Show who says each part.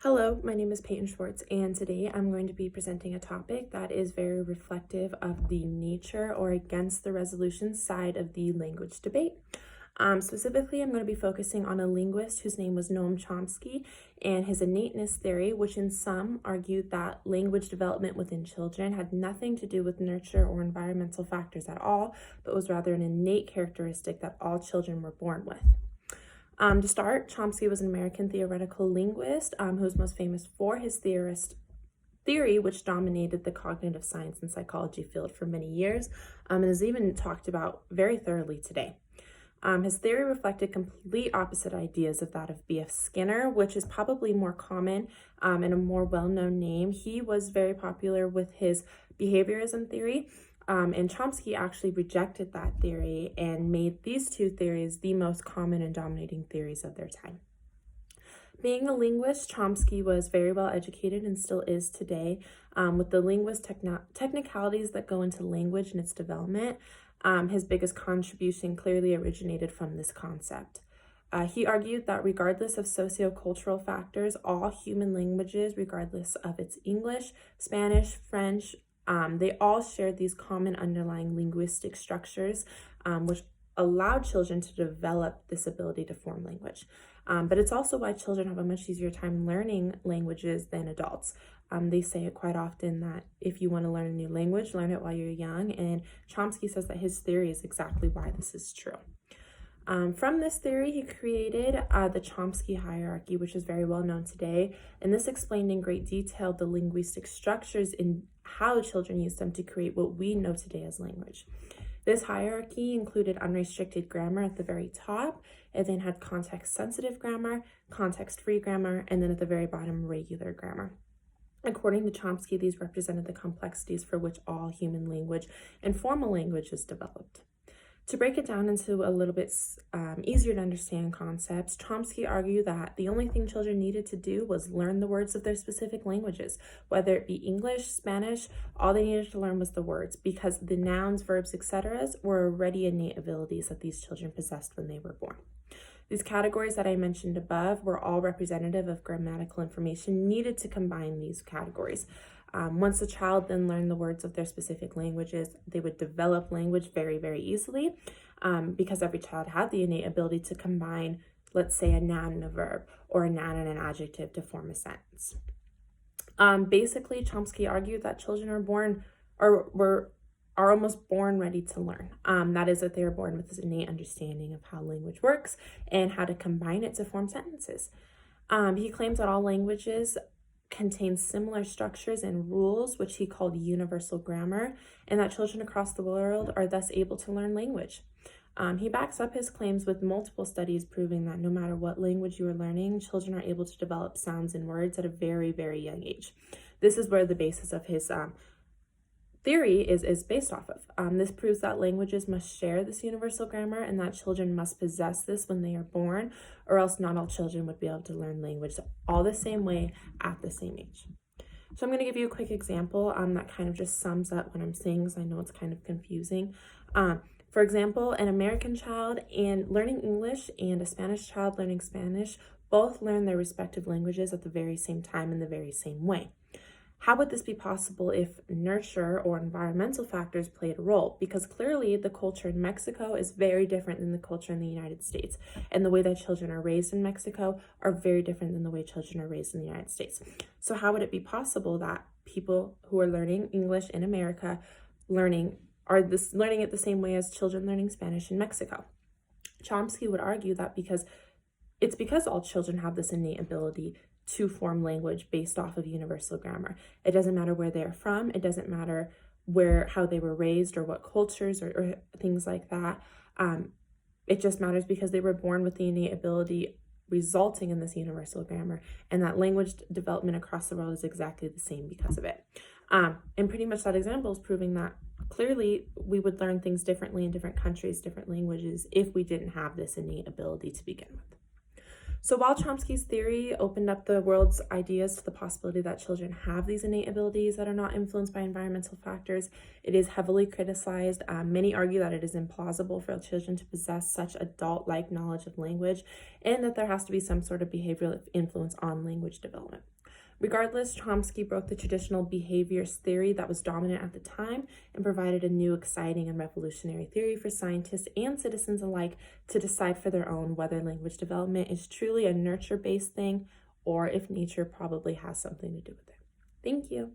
Speaker 1: Hello, my name is Peyton Schwartz, and today I'm going to be presenting a topic that is very reflective of the nature or against the resolution side of the language debate. Specifically, I'm going to be focusing on a linguist whose name was Noam Chomsky and his innateness theory, which in some argued that language development within children had nothing to do with nurture or environmental factors at all, but was rather an innate characteristic that all children were born with. To start, Chomsky was an American theoretical linguist who was most famous for his theory, which dominated the cognitive science and psychology field for many years, and is even talked about very thoroughly today. His theory reflected complete opposite ideas of that of B.F. Skinner, which is probably more common and a more well-known name. He was very popular with his behaviorism theory, and Chomsky actually rejected that theory and made these two theories the most common and dominating theories of their time. Being a linguist, Chomsky was very well educated and still is today, with the linguist technicalities that go into language and its development. His biggest contribution clearly originated from this concept. He argued that regardless of sociocultural factors, all human languages, regardless of its English, Spanish, French, they all shared these common underlying linguistic structures, which allowed children to develop this ability to form language. But it's also why children have a much easier time learning languages than adults. They say it quite often that if you want to learn a new language, learn it while you're young, and Chomsky says that his theory is exactly why this is true. From this theory, he created the Chomsky hierarchy, which is very well known today, and this explained in great detail the linguistic structures and how children use them to create what we know today as language. This hierarchy included unrestricted grammar at the very top. It then had context-sensitive grammar, context-free grammar, and then at the very bottom, regular grammar. According to Chomsky, these represented the complexities for which all human language and formal language is developed. To break it down into a little bit easier to understand concepts, Chomsky argued that the only thing children needed to do was learn the words of their specific languages. Whether it be English, Spanish, all they needed to learn was the words, because the nouns, verbs, etc. were already innate abilities that these children possessed when they were born. These categories that I mentioned above were all representative of grammatical information needed to combine these categories. Once the child then learned the words of their specific languages, they would develop language very, very easily because every child had the innate ability to combine, let's say, a noun and a verb or a noun and an adjective to form a sentence. Basically, Chomsky argued that children are almost born ready to learn. That is, that they are born with this innate understanding of how language works and how to combine it to form sentences. He claims that all languages contain similar structures and rules, which he called universal grammar, and that children across the world are thus able to learn language. He backs up his claims with multiple studies proving that no matter what language you are learning, children are able to develop sounds and words at a very, very young age. This is where the basis of his theory is based off of. This proves that languages must share this universal grammar and that children must possess this when they are born, or else not all children would be able to learn language all the same way at the same age. So I'm going to give you a quick example that kind of just sums up what I'm saying, because I know it's kind of confusing. For example, an American child and learning English and a Spanish child learning Spanish both learn their respective languages at the very same time in the very same way. How would this be possible if nurture or environmental factors played a role? Because clearly the culture in Mexico is very different than the culture in the United States. And the way that children are raised in Mexico are very different than the way children are raised in the United States. So how would it be possible that people who are learning English in America learning it the same way as children learning Spanish in Mexico? Chomsky would argue that because all children have this innate ability to form language based off of universal grammar. It doesn't matter where they're from. It doesn't matter how they were raised or what cultures or things like that. It just matters because they were born with the innate ability resulting in this universal grammar, and that language development across the world is exactly the same because of it. And pretty much that example is proving that clearly we would learn things differently in different countries, different languages, if we didn't have this innate ability to begin with. So while Chomsky's theory opened up the world's ideas to the possibility that children have these innate abilities that are not influenced by environmental factors, it is heavily criticized. Many argue that it is implausible for children to possess such adult-like knowledge of language, and that there has to be some sort of behavioral influence on language development. Regardless, Chomsky broke the traditional behaviorist theory that was dominant at the time and provided a new, exciting, and revolutionary theory for scientists and citizens alike to decide for their own whether language development is truly a nurture-based thing or if nature probably has something to do with it. Thank you.